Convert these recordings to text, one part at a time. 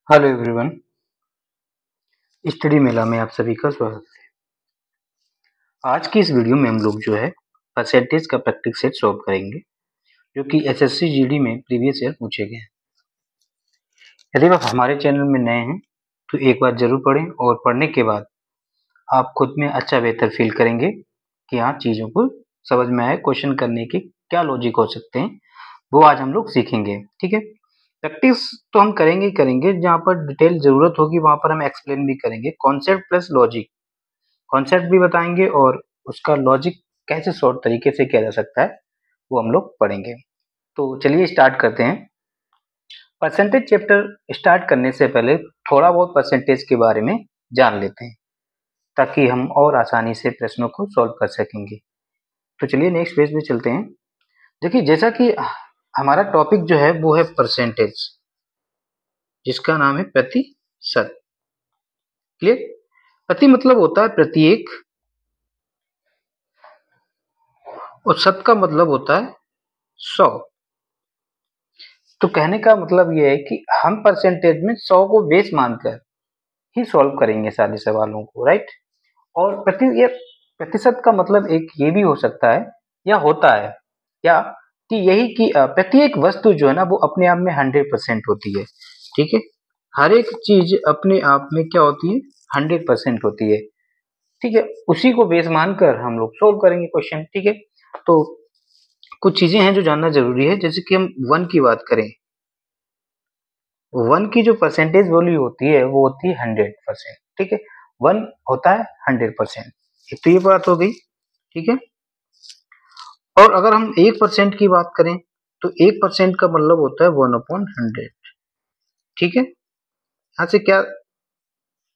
Hello everyone. Study मेला में आप सभी का स्वागत है। आज की इस वीडियो में हम लोग जो है परसेंटेज का प्रैक्टिस सेट सॉल्व करेंगे, जो कि एसएससी जीडी में प्रीवियस ईयर पूछे गए हैं। यदि आप हमारे चैनल में नए हैं तो एक बार जरूर पढ़ें, और पढ़ने के बाद आप खुद में अच्छा बेहतर फील करेंगे कि हाँ, चीज़ों को समझ में आए, क्वेश्चन करने के क्या लॉजिक हो सकते हैं वो आज हम लोग सीखेंगे। ठीक है, प्रैक्टिस तो हम करेंगे ही करेंगे, जहाँ पर डिटेल जरूरत होगी वहाँ पर हम एक्सप्लेन भी करेंगे। कॉन्सेप्ट प्लस लॉजिक, कॉन्सेप्ट भी बताएंगे और उसका लॉजिक कैसे शॉर्ट तरीके से किया जा सकता है वो हम लोग पढ़ेंगे। तो चलिए स्टार्ट करते हैं। परसेंटेज चैप्टर स्टार्ट करने से पहले थोड़ा बहुत परसेंटेज के बारे में जान लेते हैं, ताकि हम और आसानी से प्रश्नों को सॉल्व कर सकेंगे। तो चलिए नेक्स्ट पेज पे चलते हैं। देखिए, जैसा कि हमारा टॉपिक जो है वो है परसेंटेज, जिसका नाम है प्रतिशत। क्लियर? प्रति मतलब होता है प्रत्येक, और शत का मतलब होता है 100। तो कहने का मतलब ये है कि हम परसेंटेज में 100 को बेस मानकर ही सॉल्व करेंगे सारे सवालों को, राइट। और ये प्रतिशत का मतलब एक ये भी हो सकता है या होता है क्या, कि यही कि प्रत्येक वस्तु जो है ना वो अपने आप में 100% होती है। ठीक है, हर एक चीज अपने आप में क्या होती है, 100% होती है। ठीक है, उसी को बेस मानकर हम लोग सोल्व करेंगे क्वेश्चन। ठीक है, तो कुछ चीजें हैं जो जानना जरूरी है। जैसे कि हम 1 की बात करें, 1 की जो परसेंटेज वैल्यू होती है वो होती है 100%। ठीक है, 1 होता है 100%। तो ये बात हो गई। ठीक है, और अगर हम 1% की बात करें तो 1% का मतलब होता है 1/100। ठीक है, यहाँ से क्या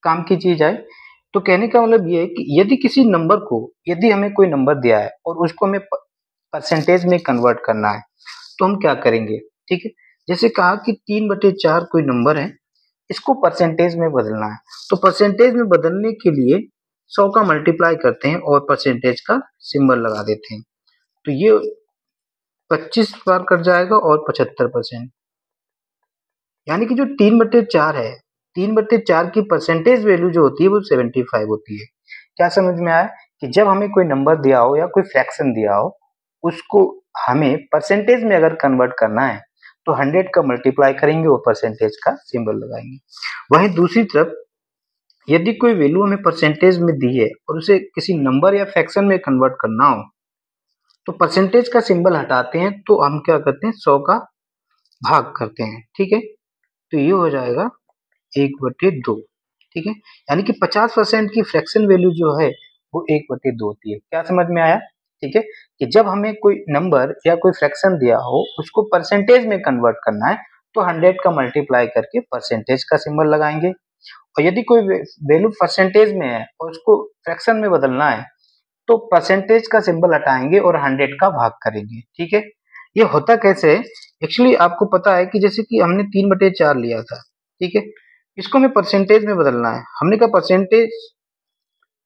काम की चीज आए, तो कहने का मतलब ये है कि यदि किसी नंबर को, यदि हमें कोई नंबर दिया है और उसको हमें परसेंटेज में कन्वर्ट करना है तो हम क्या करेंगे। ठीक है, जैसे कहा कि 3/4 कोई नंबर है, इसको परसेंटेज में बदलना है, तो परसेंटेज में बदलने के लिए 100 का मल्टीप्लाई करते हैं और परसेंटेज का सिंबल लगा देते हैं। तो ये 25 बार कट जाएगा और 75%, यानी कि जो 3/4 है, 3/4 की परसेंटेज वैल्यू जो होती है वो 75 होती है। क्या समझ में आया कि जब हमें कोई नंबर दिया हो या कोई फ्रैक्शन दिया हो, उसको हमें परसेंटेज में अगर कन्वर्ट करना है तो 100 का मल्टीप्लाई करेंगे और परसेंटेज का सिंबल लगाएंगे। वहीं दूसरी तरफ यदि कोई वैल्यू हमें परसेंटेज में दी है और उसे किसी नंबर या फ्रैक्शन में कन्वर्ट करना हो, तो परसेंटेज का सिंबल हटाते हैं, तो हम क्या करते हैं, 100 का भाग करते हैं। ठीक है, तो ये हो जाएगा 1/2। ठीक है, यानी कि 50% की फ्रैक्शन वैल्यू जो है वो 1/2 होती है। क्या समझ में आया? ठीक है, कि जब हमें कोई नंबर या कोई फ्रैक्शन दिया हो, उसको परसेंटेज में कन्वर्ट करना है तो 100 का मल्टीप्लाई करके परसेंटेज का सिंबल लगाएंगे। और यदि कोई वैल्यू परसेंटेज में है और उसको फ्रैक्शन में बदलना है तो परसेंटेज का सिंबल हटाएंगे और 100 का भाग करेंगे। ठीक है, ये होता कैसे है, एक्चुअली आपको पता है कि जैसे कि हमने 3/4 लिया था। ठीक है, इसको हमें परसेंटेज में बदलना है। हमने कहा परसेंटेज,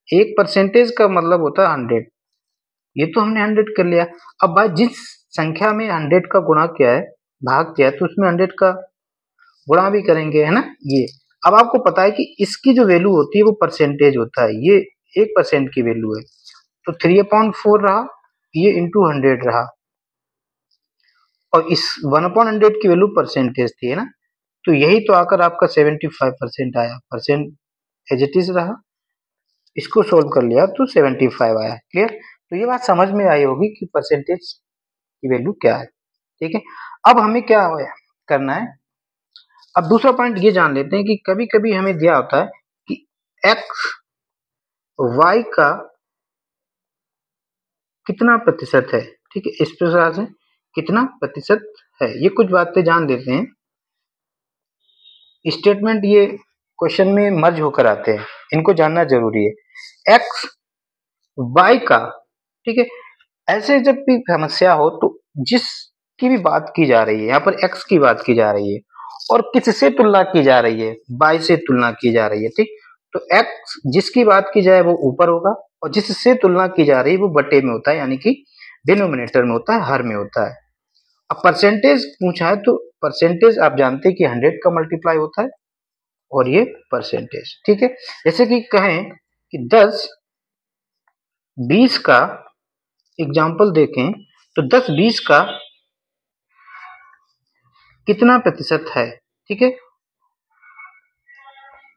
एक परसेंटेज का मतलब होता है 100, ये तो हमने 100 कर लिया। अब भाई जिस संख्या में 100 का गुणा किया है, भाग किया है, तो उसमें 100 का गुणा भी करेंगे, है ना। ये अब आपको पता है कि इसकी जो वैल्यू होती है वो परसेंटेज होता है, ये 1% की वैल्यू है, तो 3/4 रहा, ये इंटू 100 रहा, और इस 1/100 की वैल्यू परसेंटेज थी, है ना। तो यही तो आकर आपका 75% आया, परसेंट एज इट इज रहा, इसको सोल्व कर लिया तो 75 आया। क्लियर? तो ये बात समझ में आई होगी कि परसेंटेज की वैल्यू क्या है। ठीक है, अब हमें क्या करना है, अब दूसरा पॉइंट ये जान लेते हैं कि कभी कभी हमें दिया होता है कि एक्स वाई का कितना प्रतिशत है। ठीक है, इस प्रकार से कितना प्रतिशत है, ये कुछ बातें जान लेते हैं। स्टेटमेंट ये क्वेश्चन में मर्ज होकर आते हैं, इनको जानना जरूरी है। एक्स वाई का, ठीक है, ऐसे जब भी समस्या हो तो जिसकी भी बात की जा रही है, यहाँ पर एक्स की बात की जा रही है और किससे तुलना की जा रही है, वाई से तुलना की जा रही है। ठीक, तो एक्स जिसकी बात की जाए वो ऊपर होगा और जिससे तुलना की जा रही है वो बटे में होता है, यानी कि डिनोमिनेटर में होता है, हर में होता है। अब परसेंटेज पूछा है तो परसेंटेज आप जानते हैं कि 100 का मल्टीप्लाई होता है, और ये परसेंटेज। ठीक है, जैसे कि कहें कि 10 20 का एग्जाम्पल देखें तो 10 20 का कितना प्रतिशत है। ठीक है,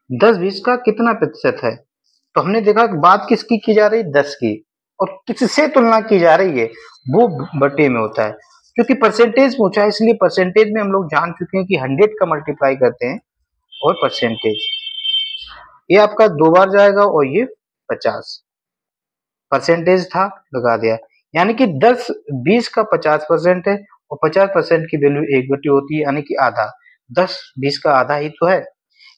10 20 का कितना प्रतिशत है, तो हमने देखा कि बात किसकी की जा रही है, 10 की, और किससे तुलना की जा रही है, वो बटे में होता है। क्योंकि परसेंटेज पूछा है इसलिए परसेंटेज में हम लोग जान चुके हैं कि 100 का मल्टीप्लाई करते हैं और परसेंटेज, ये आपका 2 बार जाएगा और ये 50 परसेंटेज था, लगा दिया। यानी कि 10 20 का 50% है और 50% की वैल्यू 1/2 होती है, यानी कि आधा। 10 20 का आधा ही तो है।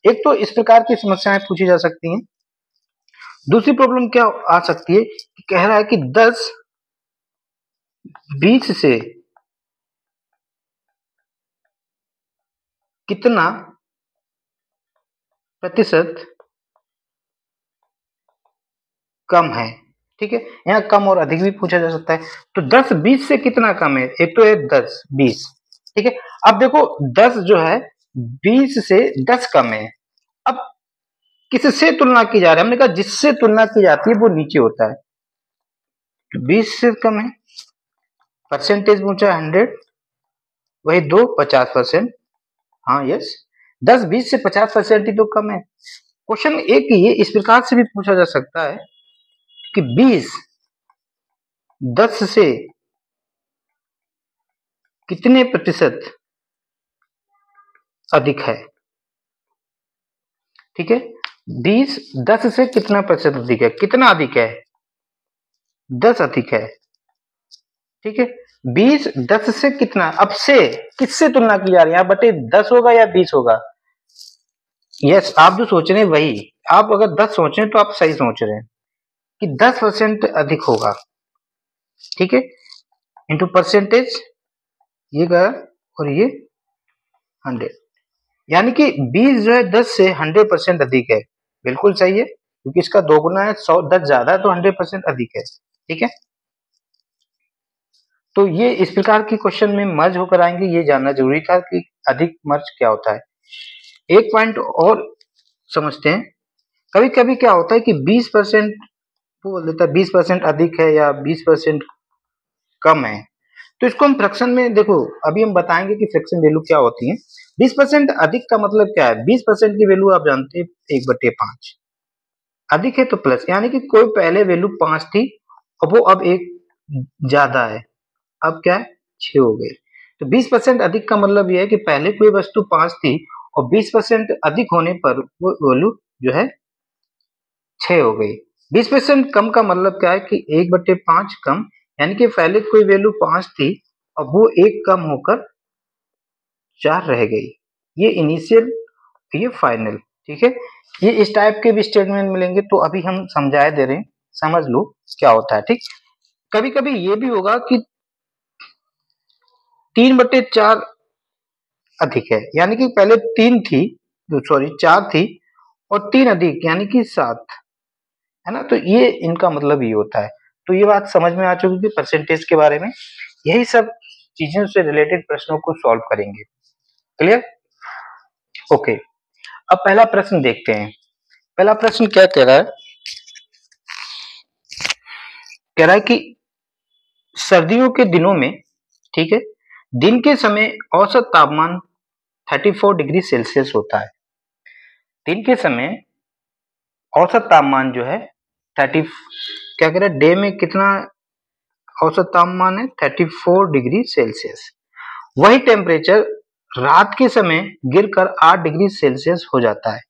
एक तो इस प्रकार की समस्याएं पूछी जा सकती हैं। दूसरी प्रॉब्लम क्या आ सकती है कि कह रहा है कि 10 20 से कितना प्रतिशत कम है। ठीक है, यहाँ कम और अधिक भी पूछा जा सकता है। तो 10 20 से कितना कम है, एक तो है 10 20। ठीक है, अब देखो 10 जो है 20 से 10 कम है। अब किससे तुलना की जा रही है, हमने कहा जिससे तुलना की जाती है वो नीचे होता है। तो 20 से कम है, परसेंटेज पूछा 100, वही 2 50%। हाँ यस, 10 20 से 50% ही तो कम है। क्वेश्चन एक ये इस प्रकार से भी पूछा जा सकता है कि 20 10 से कितने प्रतिशत अधिक है। ठीक है, 20 10 से कितना प्रतिशत अधिक है, कितना अधिक है, 10 अधिक है। ठीक है, 20 10 से कितना, अब से किससे तुलना की जा रही है, बटे 10 होगा या 20 होगा। यस, आप जो सोच रहे हैं वही, आप अगर 10 सोच रहे हैं तो आप सही सोच रहे हैं कि 10% अधिक होगा। ठीक है, इंटू परसेंटेज ये गया और ये 100, यानी कि 20 जो है 10 से 100% अधिक है। बिल्कुल सही है, क्योंकि इसका 2 गुना है, 100 10 ज्यादा है तो 100% अधिक है। ठीक है, तो ये इस प्रकार के क्वेश्चन में मर्ज होकर आएंगे, ये जानना जरूरी था कि अधिक मर्ज क्या होता है। एक पॉइंट और समझते हैं, कभी कभी क्या होता है कि 20% वो बोल देता है 20% अधिक है या 20% कम है, तो इसको हम फ्रैक्शन में देखो, अभी हम बताएंगे कि फ्रैक्शन वैल्यू क्या होती है। 20% अधिक का मतलब क्या है, 20% की वैल्यू आप जानते हैं 1/5, अधिक है तो प्लस, यानी कि कोई पहले वैल्यू 5 थी और वो अब 1 ज्यादा है, अब क्या है 6 हो गई। तो 20% अधिक का मतलब यह है कि पहले कोई वस्तु 5 थी और 20% अधिक होने पर वो वैल्यू जो है 6 हो गई। 20% कम का मतलब क्या है कि 1/5 कम, यानी कि पहले कोई वैल्यू 5 थी और वो 1 कम होकर 4 रह गई। ये इनिशियल, ये फाइनल। ठीक है, ये इस टाइप के भी स्टेटमेंट मिलेंगे, तो अभी हम समझाए दे रहे हैं, समझ लो क्या होता है। ठीक, कभी कभी ये भी होगा कि 3/4 अधिक है, यानी कि पहले 3 थी, सॉरी 4 थी और 3 अधिक यानी कि 7 है ना, तो ये इनका मतलब ये होता है। तो ये बात समझ में आ चुकी है परसेंटेज के बारे में। यही सब चीजों से रिलेटेड प्रश्नों को सॉल्व करेंगे। Clear, okay. अब पहला प्रश्न देखते हैं। पहला प्रश्न क्या कह रहा है, कह रहा है कि सर्दियों के दिनों में, ठीक है, दिन के समय औसत तापमान 34 डिग्री सेल्सियस होता है। दिन के समय औसत तापमान जो है 30, क्या कह रहा है, डे में कितना औसत तापमान है 34 डिग्री सेल्सियस। वही टेम्परेचर रात के समय गिरकर 8 डिग्री सेल्सियस हो जाता है।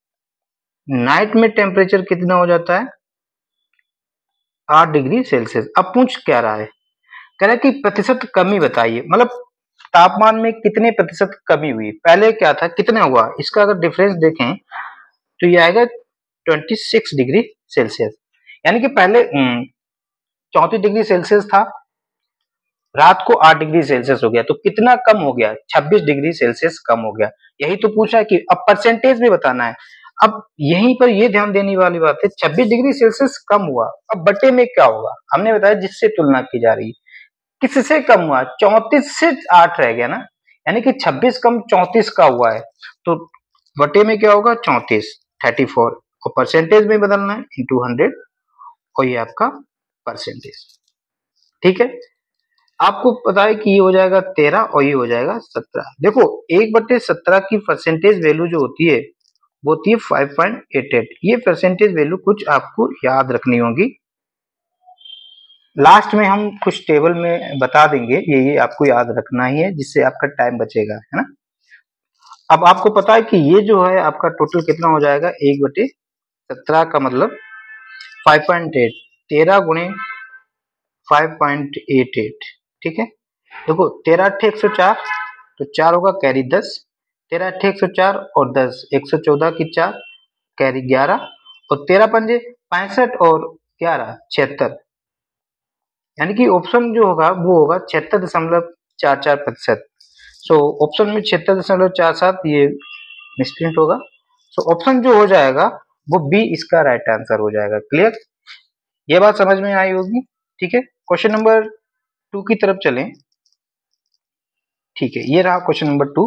नाइट में टेम्परेचर कितना हो जाता है 8 डिग्री सेल्सियस। अब पूछ क्या रहा है, कह रहा है कि प्रतिशत कमी बताइए, मतलब तापमान में कितने प्रतिशत कमी हुई। पहले क्या था, कितना हुआ, इसका अगर डिफरेंस देखें तो ये आएगा 26 डिग्री सेल्सियस, यानी कि पहले 34 डिग्री सेल्सियस था, रात को 8 डिग्री सेल्सियस हो गया, तो कितना कम हो गया, 26 डिग्री सेल्सियस कम हो गया। यही तो पूछा है कि अब परसेंटेज में बताना है। अब यहीं पर ये ध्यान देने वाली बात है, 26 डिग्री सेल्सियस कम हुआ, अब बटे में क्या होगा, हमने बताया जिससे तुलना की जा रही है, किससे कम हुआ, 34 से 8 रह गया ना, यानी कि 26 कम 34 का हुआ है, तो बटे में क्या होगा 34, 34, और परसेंटेज में बदलना है इंटू 100, और ये आपका परसेंटेज। ठीक है, आपको पता है कि ये हो जाएगा 13 और ये हो जाएगा 17। देखो 1/17 की परसेंटेज वैल्यू जो होती है वो होती है 5.88। ये परसेंटेज वैल्यू कुछ आपको याद रखनी होगी, लास्ट में हम कुछ टेबल में बता देंगे, ये आपको याद रखना ही है, जिससे आपका टाइम बचेगा, है ना। अब आपको पता है कि ये जो है आपका टोटल कितना हो जाएगा, 1/17 का मतलब 5.8, 13 गुणे 5.88। ठीक है, देखो 13 अट्ठे 104, तो 4 होगा कैरी 10, 13 अट्ठे 104 और 10 114 की 4 कैरी 11, और 13 पंजे 65 और 11 76, यानी कि ऑप्शन जो होगा वो होगा 76.44%। सो ऑप्शन में 76.47 ये मिसप्रिंट होगा। सो ऑप्शन जो हो जाएगा वो बी इसका राइट आंसर हो जाएगा। क्लियर, ये बात समझ में आई होगी। ठीक है, क्वेश्चन नंबर 2 की तरफ चलें। ठीक है, ये रहा क्वेश्चन नंबर 2।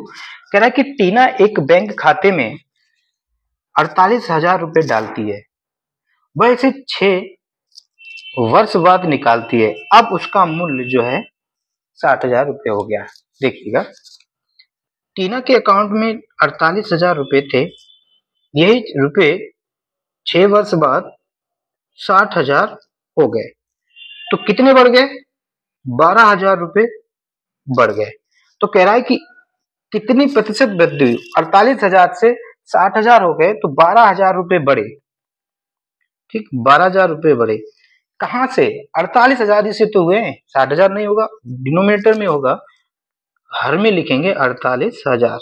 कह रहा है कि टीना एक बैंक खाते में 48,000 रुपए डालती है, वह इसे 6 वर्ष बाद निकालती है, अब उसका मूल्य जो है 60,000 रुपए हो गया। देखिएगा, टीना के अकाउंट में 48,000 रुपए थे, यही रुपए 6 वर्ष बाद 60,000 हो गए, तो कितने बढ़ गए, 12,000 रुपए बढ़ गए। तो कह रहा है कि कितनी प्रतिशत वृद्धि हुई, 48,000 से 60,000 हो गए तो 12,000 रुपए बढ़े। ठीक, 12,000 रुपए बढ़े कहां से, 48,000 से तो हुए, 60,000 नहीं होगा, डिनोमिनेटर में होगा, हर में लिखेंगे 48,000,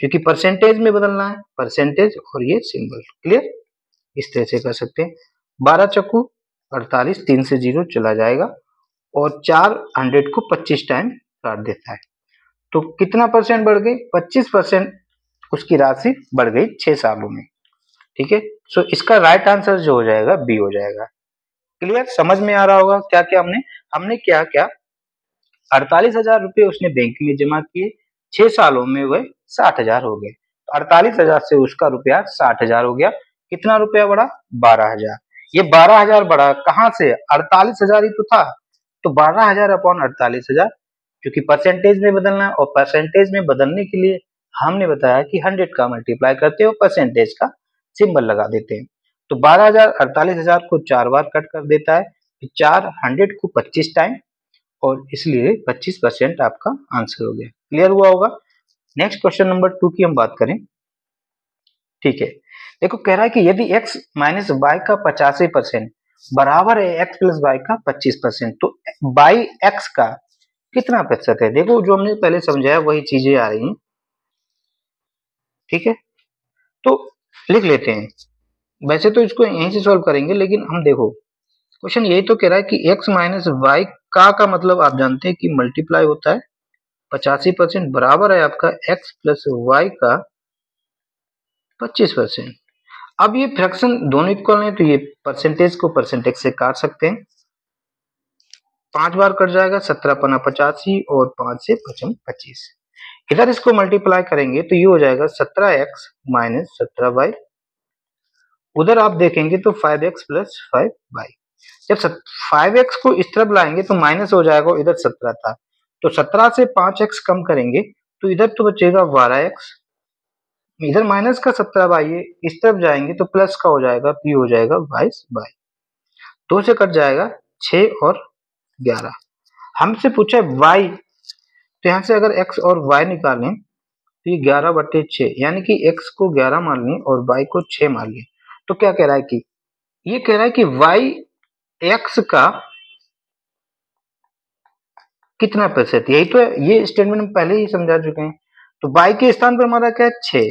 क्योंकि परसेंटेज में बदलना है, परसेंटेज और ये सिंबल। क्लियर, इस तरह से कर सकते हैं। 12 चक्कू 48, 3 से 0 चला जाएगा, और 4 100 को 25 टाइम काट देता है, तो कितना परसेंट बढ़ गई, 25% उसकी राशि बढ़ गई 6 सालों में। ठीक है, सो इसका राइट आंसर जो हो जाएगा बी हो जाएगा। क्लियर, समझ में आ रहा होगा क्या क्या हमने क्या क्या 48,000 रुपए उसने बैंक में जमा किए, 6 सालों में वह 60,000 हो गए, 48,000 से उसका रुपया 60,000 हो गया, कितना रुपया बढ़ा, 12,000। ये 12,000 बढ़ा कहां से, 48,000 ही तो था, तो 12,000 अपॉन 48,000, क्योंकि परसेंटेज में बदलना है, और परसेंटेज में बदलने के लिए हमने बताया कि 100 का मल्टीप्लाई करते हो, परसेंटेज का सिंबल लगा देते हैं। तो 12,000 48,000 को 4 बार कट कर देता है, 4 100 को 25 टाइम, और इसलिए 25% आपका आंसर हो गया। क्लियर हुआ होगा। नेक्स्ट क्वेश्चन नंबर 2 की हम बात करें। ठीक है, देखो कह रहा है कि यदि x माइनस वाई का 85% बराबर है x प्लस वाई का 25%, तो बाई x का कितना प्रतिशत है। देखो जो हमने पहले समझाया वही चीजें आ रही हैं। ठीक है, तो लिख लेते हैं, वैसे तो इसको यहीं से सॉल्व करेंगे, लेकिन हम देखो क्वेश्चन यही तो कह रहा है कि x माइनस वाई का मतलब आप जानते हैं कि मल्टीप्लाई होता है 85% बराबर है आपका x प्लस वाई का 25%। अब ये फ्रैक्शन दोनों इक्वल है, तो ये परसेंटेज को परसेंटेज से काट सकते हैं, 5 बार कट जाएगा, 17 पना 85 और 5 से 55 25। इधर इसको मल्टीप्लाई करेंगे तो ये हो जाएगा 17x माइनस 17y, उधर आप देखेंगे तो 5x प्लस 5y। जब 5x को इस तरफ लाएंगे तो माइनस हो जाएगा, इधर 17 था, तो 17 से 5x कम करेंगे तो इधर तो बचेगा 12x, इधर माइनस का 17y है, इस तरफ जाएंगे तो प्लस का हो जाएगा, तो ये हो जाएगा 22y, 2 से कट जाएगा 6 और 11। हमसे पूछा है y, तो यहाँ से अगर x और y निकालें तो ये 11/6, यानी कि x को 11 मान लें और y को 6 मान लें, तो क्या कह रहा है कि ये कह रहा है कि y x का कितना प्रतिशत, यही तो है, ये स्टेटमेंट हम पहले ही समझा चुके हैं। तो y के स्थान पर हमारा क्या है 6,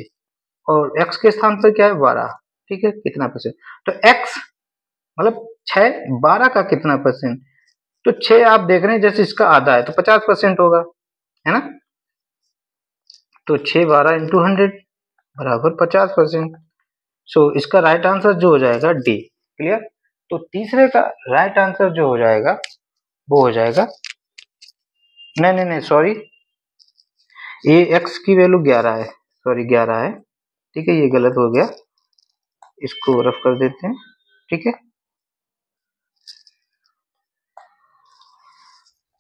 और x के स्थान पर क्या है 12। ठीक है, कितना परसेंट, तो x मतलब 6, 12 का कितना परसेंट, तो 6 आप देख रहे हैं जैसे इसका आधा है तो 50% होगा, है ना। तो 6 12 इंटू 100 बराबर 50%। सो इसका राइट आंसर जो हो जाएगा डी। क्लियर, तो तीसरे का राइट आंसर जो हो जाएगा वो हो जाएगा, नहीं सॉरी, ये x की वैल्यू 11 है, सॉरी 11 है, ठीक है, ये गलत हो गया, इसको रफ कर देते हैं। ठीक है,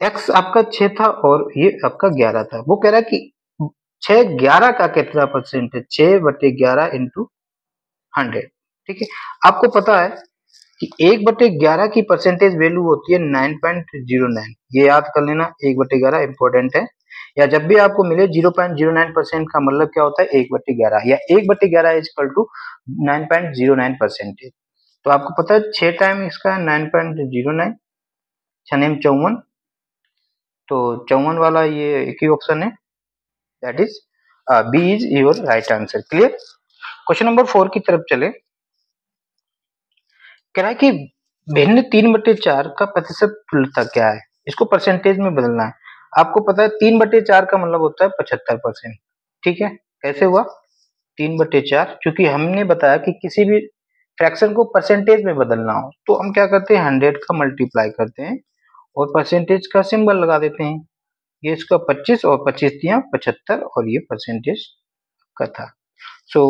x आपका 6 था और ये आपका 11 था। वो कह रहा है कि 6 11 का कितना परसेंट है, 6/11 इंटू 100। ठीक है, आपको पता है कि 1/11 की परसेंटेज वैल्यू होती है 9.09। ये याद कर लेना, 1/11 इंपॉर्टेंट है। या जब भी आपको मिले 0.09% का मतलब क्या होता है, 1/11, या 1/11 इज इक्वल टू 9.09%। तो आपको पता है 6 टाइम इसका 9.09, 6×9 = 54। तो 54 वाला ये एक ही ऑप्शन है, that is B is your right answer. Clear. Question number 4 की तरफ चले। कह रहा है कि भिन्न 3/4 का प्रतिशत तुल्यता क्या है, इसको परसेंटेज में बदलना है। आपको पता है 3/4 का मतलब होता है 75%। ठीक है, कैसे हुआ 3/4, क्योंकि हमने बताया कि किसी भी फ्रैक्शन को परसेंटेज में बदलना हो तो हम क्या करते हैं, 100 का मल्टीप्लाई करते हैं और परसेंटेज का सिंबल लगा देते हैं। ये इसका 25 और 25 दिया 75 और ये परसेंटेज का था। So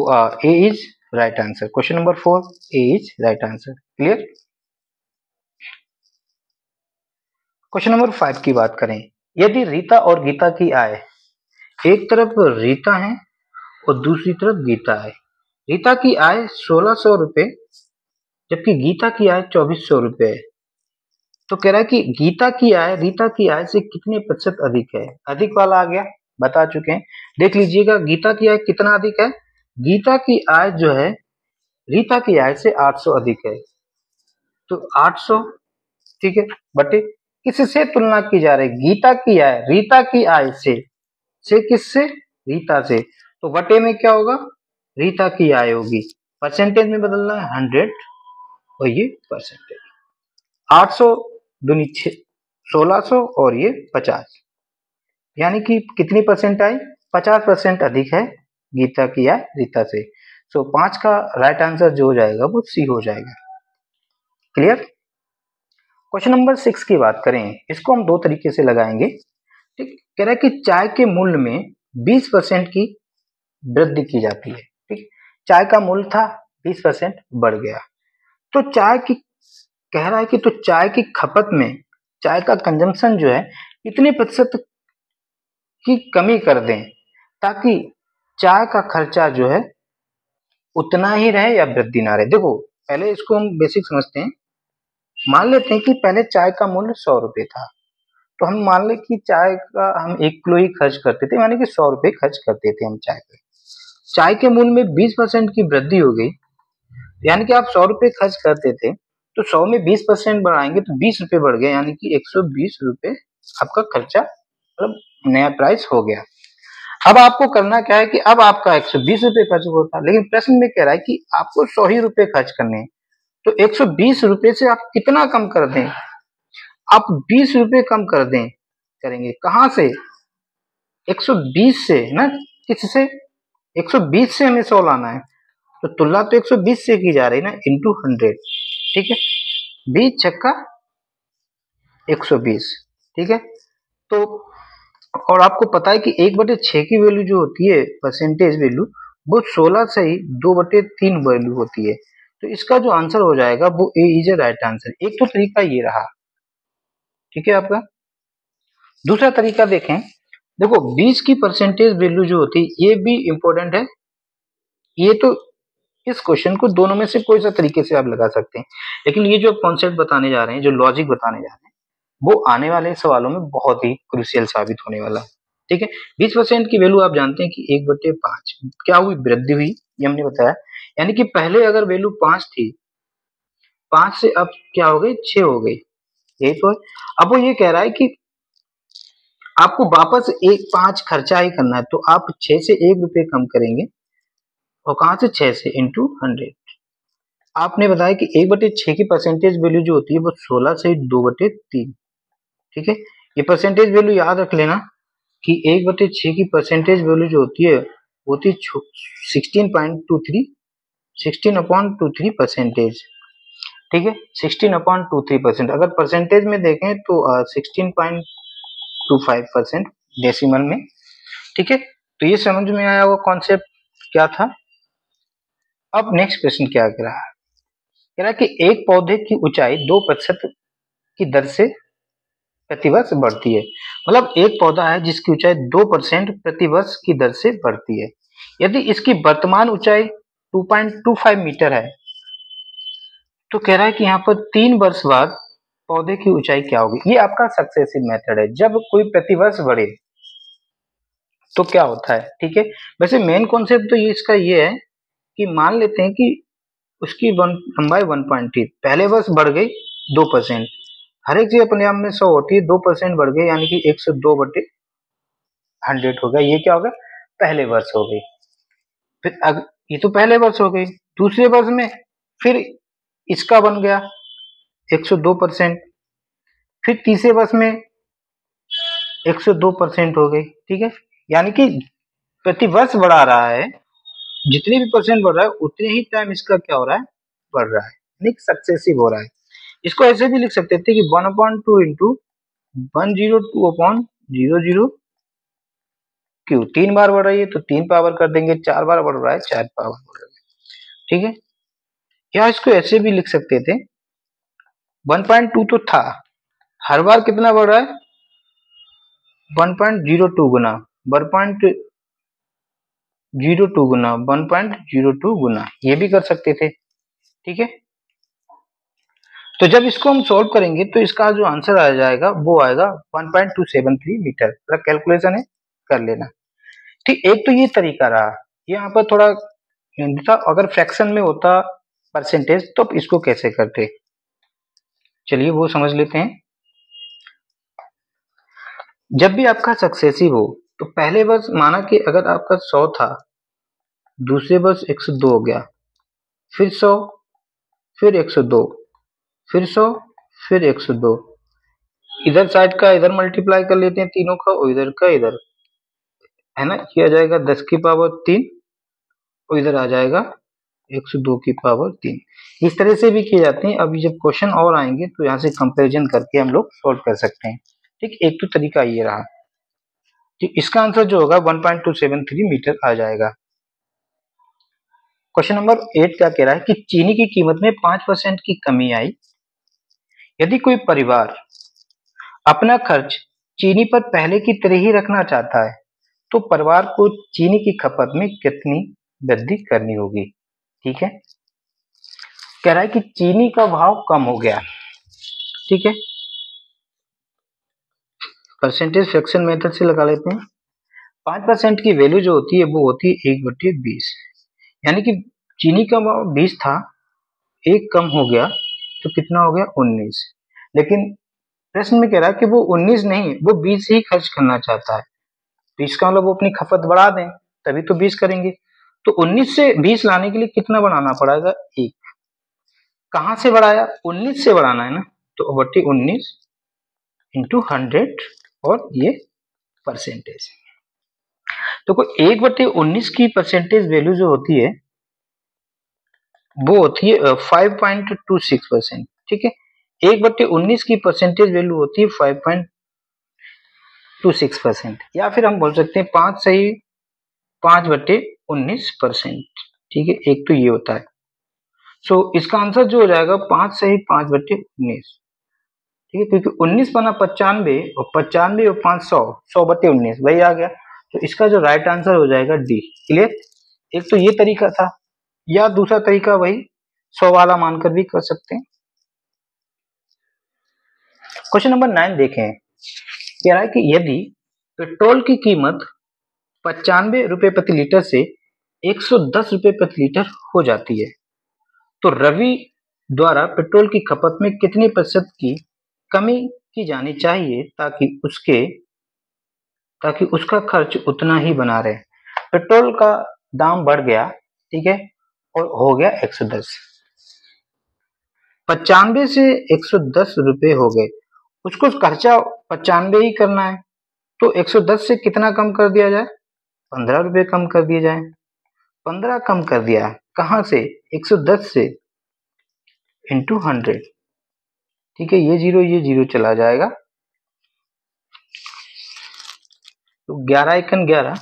A is right answer. Question number 4, A is right answer. Clear. Question number 5 की बात करें। यदि रीता और गीता की आय, एक तरफ रीता है और दूसरी तरफ गीता है। रीता की आय 1600 रुपए जबकि गीता की आय 2400 रुपए है। तो कह रहा है कि गीता की आय रीता की आय से कितने प्रतिशत अधिक है। अधिक वाला आ गया, बता चुके हैं। देख लीजिएगा गीता की आय कितना अधिक है। गीता की आय जो है रीता की आय से 800 अधिक है। तो 800, ठीक है, बटे किससे तुलना की जा रही है, गीता की आय रीता की आय से किससे, रीता से। तो बटे में क्या होगा, रीता की आय होगी। परसेंटेज में बदलना है 100 और ये परसेंटेज। 800 दूनी 1600 और ये 50, यानी कि कितनी परसेंट आई, 50% अधिक है गीता की आय रीता से। सो 5 का राइट आंसर जो हो जाएगा वो सी हो जाएगा। क्लियर। क्वेश्चन नंबर 6 की बात करें, इसको हम दो तरीके से लगाएंगे। ठीक, कह रहा है कि चाय के मूल्य में 20% की वृद्धि की जाती है। ठीक, चाय का मूल्य था 20% बढ़ गया, तो चाय की कह रहा है कि तो चाय की खपत में, चाय का कंजम्पशन जो है कितने प्रतिशत की कमी कर दें ताकि चाय का खर्चा जो है उतना ही रहे या वृद्धि ना रहे। देखो पहले इसको हम बेसिक समझते हैं। मान लेते हैं कि पहले चाय का मूल्य 100 रुपए था, तो हम मान ले कि चाय का हम 1 किलो ही खर्च करते थे, यानी कि 100 रुपए खर्च करते थे हम चाय पे। चाय के मूल्य में 20% की वृद्धि हो गई, यानी कि आप 100 रुपए खर्च करते थे तो 100 में 20% बढ़ाएंगे तो 20 रुपए बढ़ गए, यानी कि 120 रुपए आपका खर्चा, मतलब नया प्राइस हो गया। अब आपको करना क्या है कि अब आपका 120 रुपए खर्च होता, लेकिन प्रश्न में कह रहा है कि आपको 100 ही रुपए खर्च करने हैं। तो 120 रुपए से आप कितना कम कर दें, आप 20 रुपए कम कर दें, करेंगे कहां से, 120 से ना, किससे, 120 से हमें 100 लाना है, तो तुलना तो 120 से की जा रही ना, इंटू 100। ठीक है, 20 छक्का 120। ठीक है, तो और आपको पता है कि 1/6 की वैल्यू जो होती है परसेंटेज वैल्यू, वो 16 से ही 2/3 वैल्यू होती है। तो इसका जो आंसर हो जाएगा वो ए इज ए राइट आंसर। एक तो तरीका ये रहा, ठीक है आपका। दूसरा तरीका देखें, देखो 20 की परसेंटेज वैल्यू जो होती है ये भी इंपॉर्टेंट है। ये तो इस क्वेश्चन को दोनों में से कोई सा तरीके से आप लगा सकते हैं, लेकिन ये जो कॉन्सेप्ट बताने जा रहे हैं, जो लॉजिक बताने जा रहे हैं, वो आने वाले सवालों में बहुत ही क्रूशियल साबित होने वाला है। ठीक है, 20% की वैल्यू आप जानते हैं कि 1/5 क्या हुई, वृद्धि हुई, ये हमने बताया। यानी कि पहले अगर वैल्यू 5 थी, 5 से अब क्या हो गई, 6 हो गई, यही तो है। अब वो ये कह रहा है कि आपको वापस 5 खर्चा ही करना है, तो आप 6 से 1 रुपए कम करेंगे, और कहां से, 6 से इंटू 100। आपने बताया कि 1/6 की परसेंटेज वैल्यू जो होती है वो 16 से 2/3। ठीक है, ये परसेंटेज वैल्यू याद रख लेना कि 1/6 की परसेंटेज वैल्यू जो होती है 16.23, 16/23 परसेंटेज। ठीक है, 16/23%। अगर परसेंटेज में देखें तो 16.25% डेसिमल में। ठीक है, तो ये समझ में आया वो कॉन्सेप्ट क्या था। अब नेक्स्ट क्वेश्चन क्या कह रहा है, कह रहा है कि एक पौधे की ऊंचाई 2% की दर से प्रतिवर्ष बढ़ती है। मतलब एक पौधा है जिसकी ऊंचाई 2% प्रतिवर्ष की दर से बढ़ती है। यदि इसकी वर्तमान ऊंचाई 2.25 मीटर है तो कह रहा है कि यहाँ पर 3 वर्ष बाद पौधे की ऊंचाई क्या होगी। ये आपका सक्सेसिव मेथड है। जब कोई प्रतिवर्ष बढ़े तो क्या होता है, ठीक है। वैसे मेन कॉन्सेप्ट तो ये इसका ये है कि मान लेते हैं कि उसकी लंबाई 1.3, पहले वर्ष बढ़ गई 2%। हर एक चीज अपने आप में 100 होती है, 2% बढ़ गई यानी कि 102/100 हो गया। ये क्या होगा, पहले वर्ष हो गई। फिर ये तो पहले वर्ष हो गई। दूसरे वर्ष में फिर इसका बन गया 102%। फिर तीसरे वर्ष में 102% हो गई, ठीक है। यानी कि प्रति वर्ष बढ़ा रहा है, जितने भी परसेंट बढ़ रहा है उतने ही टाइम इसका क्या हो रहा है, बढ़ रहा है, यानी सक्सेसिव हो रहा है। इसको ऐसे भी लिख सकते थे कि 1/2 इंटू 102/00 क्यू। 3 बार बढ़ रही है तो 3 पावर कर देंगे, 4 बार बढ़ रहा है 4 पावर बढ़ रहा है, ठीक है। या इसको ऐसे भी लिख सकते थे 1.2 तो था, हर बार कितना बढ़ रहा है 1.02 गुना 1.02 गुना 1.02 गुना, ये भी कर सकते थे, ठीक है। तो जब इसको हम सॉल्व करेंगे तो इसका जो आंसर आ जाएगा वो आएगा 1.273 मीटर। कैलकुलेशन है, कर लेना, ठीक। एक तो ये तरीका रहा, यहाँ पर थोड़ा था। अगर फ्रैक्शन में होता परसेंटेज तो इसको कैसे करते, चलिए वो समझ लेते हैं। जब भी आपका सक्सेसिव हो तो पहले वर्ष माना कि अगर आपका 100 था, दूसरे वर्ष 102 हो गया, फिर 100, फिर 102, फिर 100, फिर 102। इधर साइड का इधर मल्टीप्लाई कर लेते हैं तीनों का, और इधर का इधर, है ना। किया जाएगा 10 की पावर 3 और इधर आ जाएगा 102 की पावर 3। इस तरह से भी किए जाते हैं। अभी जब क्वेश्चन और आएंगे तो यहाँ से कंपैरिजन करके हम लोग सॉल्व कर सकते हैं, ठीक। एक तो तरीका ये रहा, ठीक। इसका आंसर जो होगा 1.273 मीटर आ जाएगा। क्वेश्चन नंबर 8 क्या कह रहा है कि चीनी की कीमत में 5% की कमी आई। यदि कोई परिवार अपना खर्च चीनी पर पहले की तरह ही रखना चाहता है तो परिवार को चीनी की खपत में कितनी वृद्धि करनी होगी, ठीक है। कह रहा है कि चीनी का भाव कम हो गया, ठीक है। परसेंटेज फ्रैक्शन मेथड से लगा लेते हैं। 5% की वैल्यू जो होती है वो होती है 1/20, यानी कि चीनी का भाव 20 था, एक कम हो गया तो कितना हो गया 19। लेकिन प्रश्न में कह रहा है कि वो 19 नहीं, वो 20 ही खर्च करना चाहता है। तो इसका मतलब वो अपनी खपत बढ़ा दें तभी तो 20 करेंगे। तो 19 से 20 लाने के लिए कितना बढ़ाना पड़ेगा, 1। कहां से बढ़ाया, 19 से बढ़ाना है ना, तो 19 इंटू 100 और ये परसेंटेज। तो कोई 1/19 की परसेंटेज वैल्यू जो होती है वो होती है 5.26%, ठीक है। 1/19 की परसेंटेज वैल्यू होती है 5.26%, या फिर हम बोल सकते हैं 5/19%, ठीक है। एक तो ये होता है। सो इसका आंसर जो हो जाएगा 5/19, ठीक है, क्योंकि 19 बना 95 और 95 और 500, 100/19 वही आ गया। तो इसका जो राइट आंसर हो जाएगा डी। क्लियर। एक तो ये तरीका था, या दूसरा तरीका वही 100 वाला मानकर भी कर सकते हैं। क्वेश्चन नंबर 9 देखें, कह रहा है कि यदि पेट्रोल की कीमत 95 रुपए प्रति लीटर से 110 रुपए प्रति लीटर हो जाती है तो रवि द्वारा पेट्रोल की खपत में कितने प्रतिशत की कमी की जानी चाहिए ताकि उसका खर्च उतना ही बना रहे। पेट्रोल का दाम बढ़ गया, ठीक है, और हो गया 110। 95 से 110 रुपए हो गए, उसको खर्चा 95 ही करना है तो 110 से कितना कम कर दिया जाए, 15 रुपए कम कर दिए जाए। 15 कम कर दिया कहां से, 110 से इंटू 100, ठीक है। ये जीरो चला जाएगा तो 11 एकन 11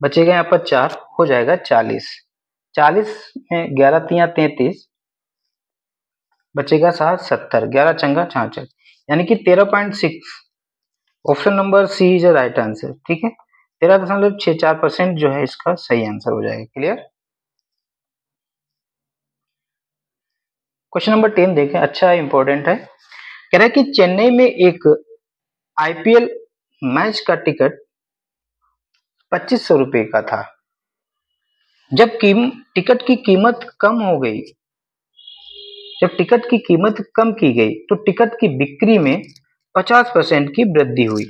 बचेगा, यहाँ पर 4 हो जाएगा 40। 40 में 11 तिया 33, बचेगा 7 70, 11 चंगा 66, यानी कि 13.6। Option number C is right answer. ठीक है, 13.64% जो है इसका सही आंसर हो जाएगा। क्लियर। क्वेश्चन नंबर 10 देखें, अच्छा है, इंपॉर्टेंट है। कह रहा है कि चेन्नई में एक आईपीएल मैच का टिकट 2500 रुपए का था। जब टिकट की कीमत कम हो गई, जब टिकट की कीमत कम की गई तो टिकट की बिक्री में 50% की वृद्धि हुई,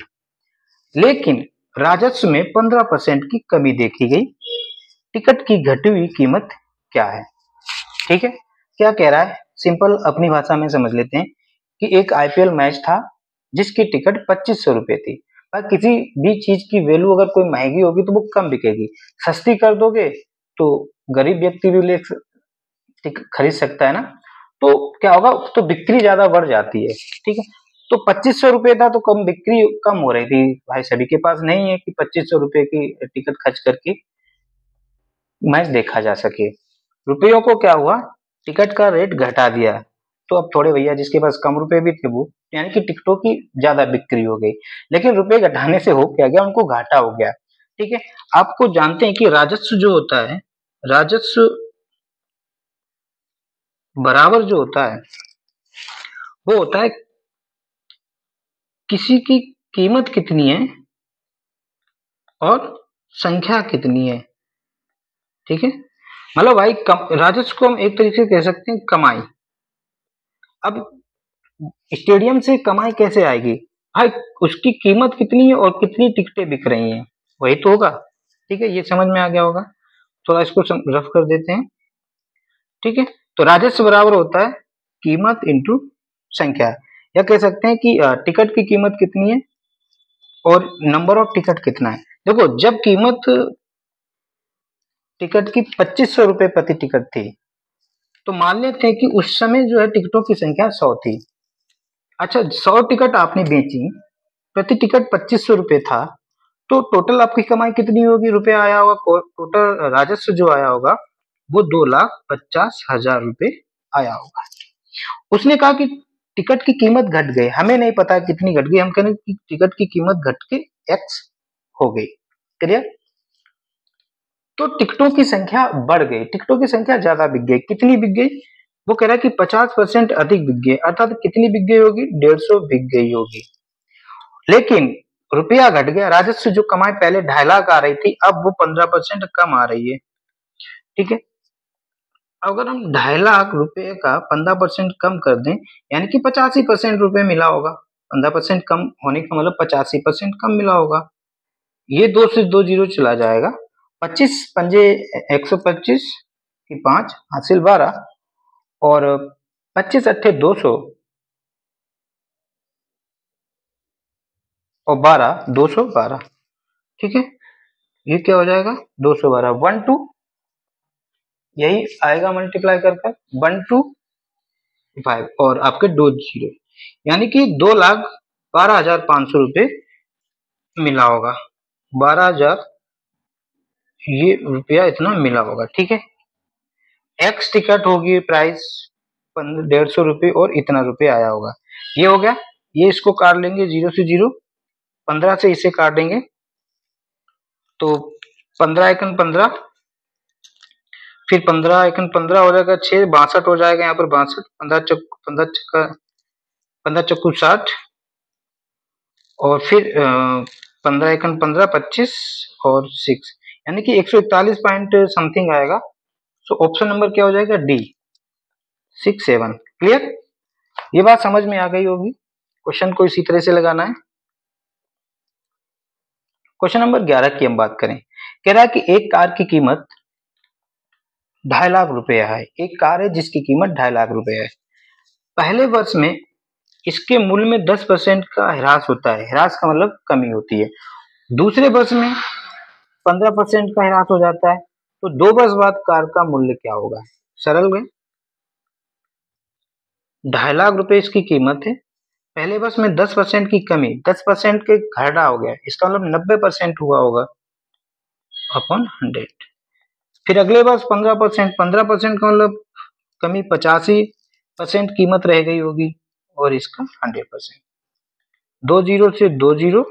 लेकिन राजस्व में 15% की कमी देखी गई। टिकट की घटी हुई कीमत क्या है? ठीक है, क्या कह रहा है, सिंपल अपनी भाषा में समझ लेते हैं कि एक आईपीएल मैच था जिसकी टिकट 2500 रुपए थी। पर किसी भी चीज की वैल्यू अगर कोई महंगी होगी तो वो कम बिकेगी, सस्ती कर दोगे तो गरीब व्यक्ति भी ले खरीद सकता है ना, तो क्या होगा, तो बिक्री ज्यादा बढ़ जाती है। ठीक है, तो 2500 रुपए था तो कम बिक्री कम हो रही थी। भाई सभी के पास नहीं है कि 2500 रुपए की टिकट खर्च करके मैच देखा जा सके। रुपयों को क्या हुआ, टिकट का रेट घटा दिया, तो अब थोड़े भैया जिसके पास कम रुपए भी थे वो, यानी कि टिकटों की ज्यादा बिक्री हो गई, लेकिन रुपए घटाने से हो क्या गया, उनको घाटा हो गया। ठीक है, आपको जानते हैं कि राजस्व जो होता है, राजस्व बराबर जो होता है वो होता है किसी की कीमत कितनी है और संख्या कितनी है। ठीक है, मतलब भाई राजस्व को हम एक तरीके से कह सकते हैं कमाई। अब स्टेडियम से कमाई कैसे आएगी भाई, उसकी कीमत कितनी है और कितनी टिकटें बिक रही हैं, वही तो होगा। ठीक है, ये समझ में आ गया होगा, थोड़ा इसको रफ कर देते हैं। ठीक है, तो राजस्व बराबर होता है कीमत इंटू संख्या, या कह सकते हैं कि टिकट की कीमत कितनी है और नंबर ऑफ टिकट कितना है। देखो, जब कीमत टिकट की 2500 रुपए प्रति टिकट थी, तो मान लेते हैं कि उस समय जो है टिकटों की संख्या 100 थी। अच्छा, 100 टिकट आपने बेची, प्रति टिकट 2500 रुपए था, तो टोटल आपकी कमाई कितनी होगी, रुपया आया होगा, टोटल राजस्व जो आया होगा वो 2,50,000 रुपए आया होगा। उसने कहा कि टिकट की कीमत घट गई, हमें नहीं पता कितनी घट गई, हम कह रहे हैं कि टिकट की कीमत घट के एक्स हो गई। क्लियर। तो टिकटों की संख्या बढ़ गई, टिकटों की संख्या ज्यादा बिक गई, कितनी बिक गई, वो कह रहा है कि 50% अधिक बिक गई, अर्थात कितनी बिक गई होगी, 150 बिक गई होगी। लेकिन रुपया घट गया, राजस्व जो कमाई पहले 2.5 लाख आ रही थी, अब वो 15% कम आ रही है। ठीक है, अगर हम 2.5 लाख रुपए का 15% कम कर दें, यानी कि 85% रुपए मिला होगा। 15% कम होने का मतलब 85% कम मिला होगा। ये 2 से 2 जीरो चला जाएगा, 25 पंजे 125 की 5 हासिल 12, और 25 अट्ठे 200 और 12 212। ठीक है, ये क्या हो जाएगा, 212 1 2, यही आएगा मल्टीप्लाई कर 125 और आपके 2 जीरो, यानी कि 2,12,500 रुपए मिला होगा। 12,000 ये रुपया इतना मिला होगा। ठीक है, एक्स टिकट होगी प्राइस 150 रुपए और इतना रुपए आया होगा। ये हो गया, ये इसको काट लेंगे, 0 से 0, 15 से इसे काट देंगे तो 15 एकन 15, फिर 15 एकन 15 हो जाएगा 6, 62 हो जाएगा, यहाँ पर 62, 15 चक्कू 60, और फिर 15 एकन 15 25 और 6, यानी कि 141 पॉइंट समथिंग आएगा। सो ऑप्शन नंबर क्या हो जाएगा, डी 67। क्लियर, ये बात समझ में आ गई होगी। क्वेश्चन को इसी तरह से लगाना है। क्वेश्चन नंबर 11 की हम बात करें, कह रहा है कि एक कार की कीमत 2.5 लाख रुपए है। एक कार है जिसकी कीमत 2.5 लाख रुपए है। पहले वर्ष में इसके मूल्य में 10% का ह्रास होता है, ह्रास का मतलब कमी होती है। दूसरे वर्ष में 15% का ह्रास हो जाता है, तो 2 वर्ष बाद कार का मूल्य क्या होगा। सरल है, 2.5 लाख रुपए इसकी कीमत है, पहले वर्ष में 10% की कमी, 10% के घटा हो गया, इसका मतलब 90% हुआ होगा अपॉन 100। फिर अगले वर्ष 15%, 15% का मतलब कमी 85% कीमत रह गई होगी, और इसका 100%। 2 जीरो से 2 जीरो,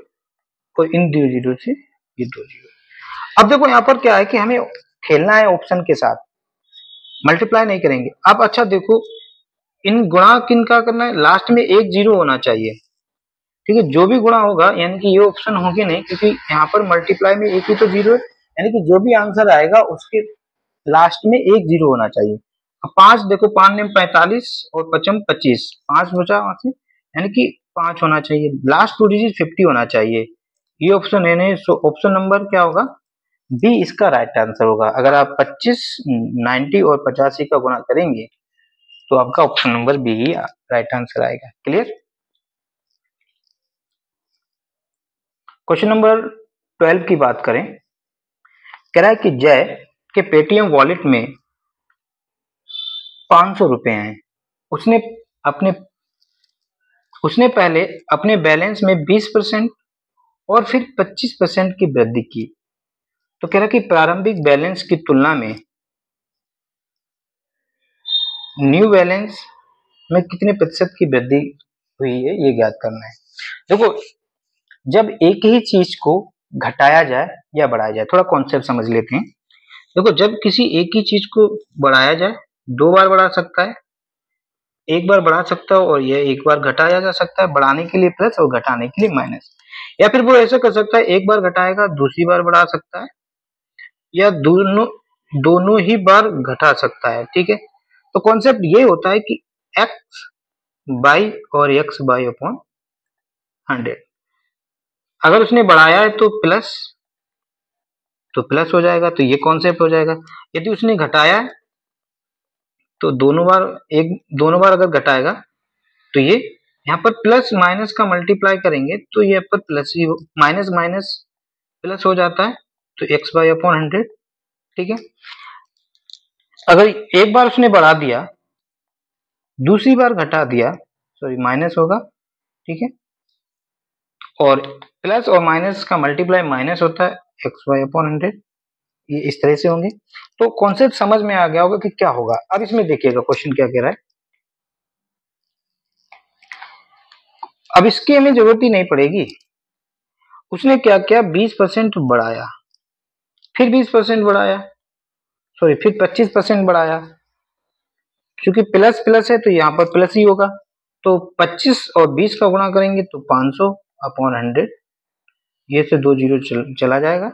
और इन 2 जीरो से ये 2 जीरो। अब देखो यहाँ पर क्या है कि हमें खेलना है ऑप्शन के साथ, मल्टीप्लाई नहीं करेंगे। अब अच्छा देखो, इन गुणा किन का करना है, लास्ट में एक जीरो होना चाहिए, ठीक है। जो भी गुणा होगा, यानी कि ये ऑप्शन होंगे नहीं, क्योंकि यहाँ पर मल्टीप्लाई में एक ही तो जीरो है, यानी कि जो भी आंसर आएगा उसके लास्ट में एक जीरो होना चाहिए। अब 5 देखो, 5 ने 45 और 55 25, 5 बचा वहां से, यानी कि 5 होना चाहिए, लास्ट 2 डिजिट 50 होना चाहिए। ये ऑप्शन है नहीं, सो ऑप्शन नंबर क्या होगा, बी इसका राइट आंसर होगा। अगर आप 25, 90 और 85 का गुणा करेंगे तो आपका ऑप्शन नंबर बी ही राइट आंसर आएगा। क्लियर। क्वेश्चन नंबर 12 की बात करें, कह रहा है कि जय के पेटीएम वॉलेट में 500 रुपए हैं। उसने पहले अपने बैलेंस में 20% और फिर 25% की वृद्धि की। तो कह रहा है कि प्रारंभिक बैलेंस की तुलना में न्यू बैलेंस में कितने प्रतिशत की वृद्धि हुई है, ये ज्ञात करना है। देखो, जब एक ही चीज को घटाया जाए या बढ़ाया जाए, थोड़ा कॉन्सेप्ट समझ लेते हैं। देखो, जब किसी एक ही चीज को बढ़ाया जाए, 2 बार बढ़ा सकता है, एक बार बढ़ा सकता है, और यह एक बार घटाया जा सकता है, बढ़ाने के लिए प्लस और घटाने के लिए माइनस। या फिर वो ऐसा कर सकता है, एक बार घटाएगा, दूसरी बार बढ़ा सकता है, या दोनों ही बार घटा सकता है, ठीक है। तो कॉन्सेप्ट ये होता है कि एक्स बाई और एक्स बाई अपॉन 100। अगर उसने बढ़ाया है तो प्लस हो जाएगा, तो ये कॉन्सेप्ट हो जाएगा। यदि उसने घटाया है तो दोनों बार अगर घटाएगा तो ये यहाँ पर प्लस माइनस का मल्टीप्लाई करेंगे तो ये पर प्लस ही, माइनस माइनस प्लस हो जाता है, तो एक्स बाई अपॉन 100, ठीक है। अगर एक बार उसने बढ़ा दिया, दूसरी बार घटा दिया, सॉरी माइनस होगा, ठीक है, और प्लस और माइनस का मल्टीप्लाई माइनस होता है, एक्स बाई अपॉन 100, ये इस तरह से होंगे। तो कॉन्सेप्ट समझ में आ गया होगा कि क्या होगा। अब इसमें देखिएगा क्वेश्चन क्या कह रहा है। अब इसकी हमें जरूरत ही नहीं पड़ेगी। उसने क्या किया, 20% बढ़ाया, फिर 20% बढ़ाया, सॉरी फिर 25% बढ़ाया, क्योंकि प्लस प्लस है तो यहाँ पर प्लस ही होगा। तो 25 और 20 का गुणा करेंगे तो 500 अपॉन 100, ये से 2 जीरो चला जाएगा।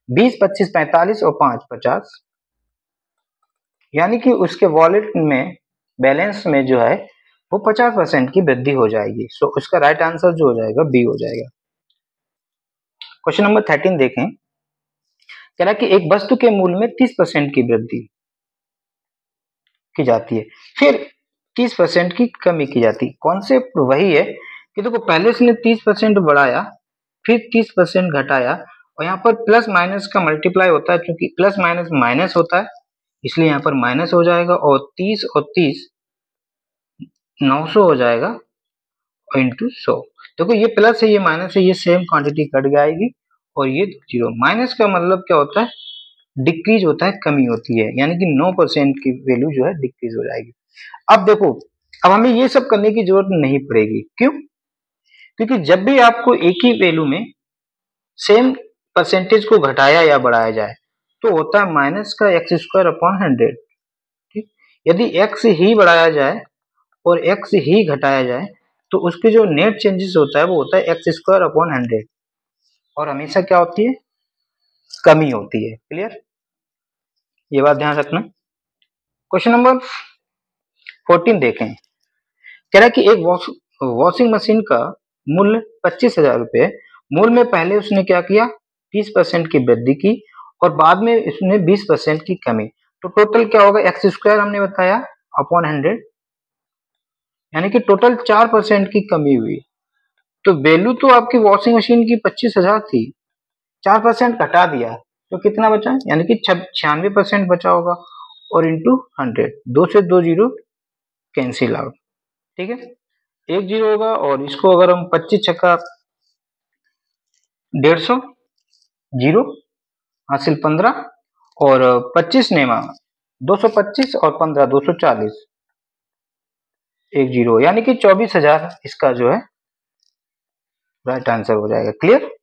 20 25 45 और 5 50, यानी कि उसके वॉलेट में बैलेंस में जो है वो 50% की वृद्धि हो जाएगी। सो उसका राइट आंसर जो हो जाएगा बी हो जाएगा। क्वेश्चन नंबर 13 देखें, कह रहा कि एक वस्तु के मूल्य में 30% की वृद्धि की जाती है, फिर 30% की कमी की जाती है। कॉन्सेप्ट वही है कि देखो, पहले इसने 30% बढ़ाया, फिर 30% घटाया, और यहाँ पर प्लस माइनस का मल्टीप्लाई होता है, क्योंकि प्लस माइनस माइनस होता है, इसलिए यहाँ पर माइनस हो जाएगा, और 30 और 30 900 हो जाएगा इंटू 100। देखो, ये प्लस है, ये माइनस है, ये सेम क्वांटिटी कट जाएगी, और ये जीरो। माइनस का मतलब क्या होता है, डिक्रीज होता है, कमी होती है, यानी कि 9% की वैल्यू जो है डिक्रीज हो जाएगी। अब देखो, अब हमें ये सब करने की जरूरत नहीं पड़ेगी। क्यों? क्योंकि जब भी आपको एक ही वैल्यू में सेम परसेंटेज को घटाया या बढ़ाया जाए तो होता है माइनस का एक्स स्क्वायर अपॉन 100, ठीक। यदि एक्स ही बढ़ाया जाए और एक्स ही घटाया जाए तो उसके जो नेट चेंजेस होता है वो होता है एक्स स्क्वायर अपॉन 100, और हमेशा क्या होती है, कमी होती है। क्लियर, ये बात ध्यान रखना। क्वेश्चन नंबर 14 देखें, कह रहा है कि एक वॉशिंग मशीन का मूल्य 25,000 रुपए। मूल्य में पहले उसने क्या किया, 30% की वृद्धि की, और बाद में इसने 20% की कमी। तो टोटल क्या होगा, एक्स स्क्वायर हमने बताया अपॉन 100, यानी कि टोटल 4% की कमी हुई। तो वैल्यू तो आपकी वॉशिंग मशीन की 25,000 थी, 4% घटा दिया तो कितना बचा, यानी कि 96% बचा होगा, और इंटू 100, 2 से 2 जीरो कैंसिल आउट, ठीक है, 1 जीरो होगा। और इसको अगर हम 25 छक्का 150, जीरो हासिल 15, और 25 ने 225 और 15 240, 10 यानी कि 24,000 इसका जो है राइट आंसर हो जाएगा। क्लियर।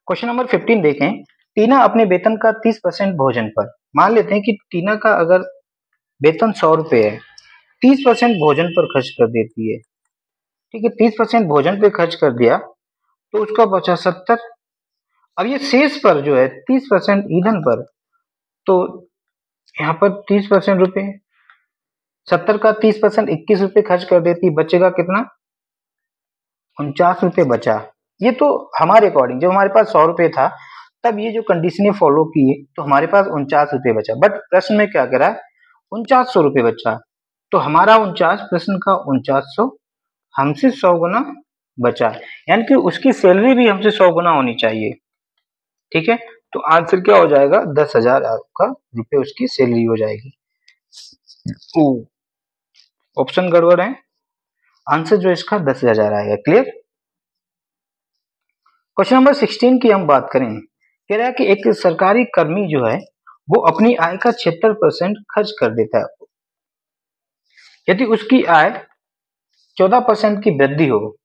क्वेश्चन नंबर 15 देखें। टीना अपने वेतन का 30% भोजन पर, मान लेते हैं कि टीना का अगर वेतन 100 रुपए है, 30% भोजन पर खर्च कर देती है। ठीक है, 30% भोजन पे खर्च कर दिया तो उसका बचा 70। अब ये शेष पर जो है 30% ईंधन पर, तो यहाँ पर 30% रुपए, 70 का 30% 21 रुपए खर्च कर देती, बचेगा कितना? 49 रुपए बचा। ये तो हमारे अकॉर्डिंग, जब हमारे पास 100 रुपए था तब ये जो कंडीशन फॉलो किए तो हमारे पास 49 रुपए बचा, बट प्रश्न में क्या करा है, 4900 रुपए बचा। तो हमारा 49, प्रश्न का 4900 हमसे 100 गुना बचा, यानी कि उसकी सैलरी भी हमसे 100 गुना होनी चाहिए। ठीक है, तो आंसर क्या हो जाएगा? 10,000 आपका रुपए उसकी सैलरी हो जाएगी। ऑप्शन गड़बड़ है, आंसर जो इसका 10,000 आएगा। क्लियर। क्वेश्चन नंबर 16 की हम बात करें। कह रहा है कि एक सरकारी कर्मी जो है वो अपनी आय का 76% खर्च कर देता है। यदि उसकी आय 14% की वृद्धि हो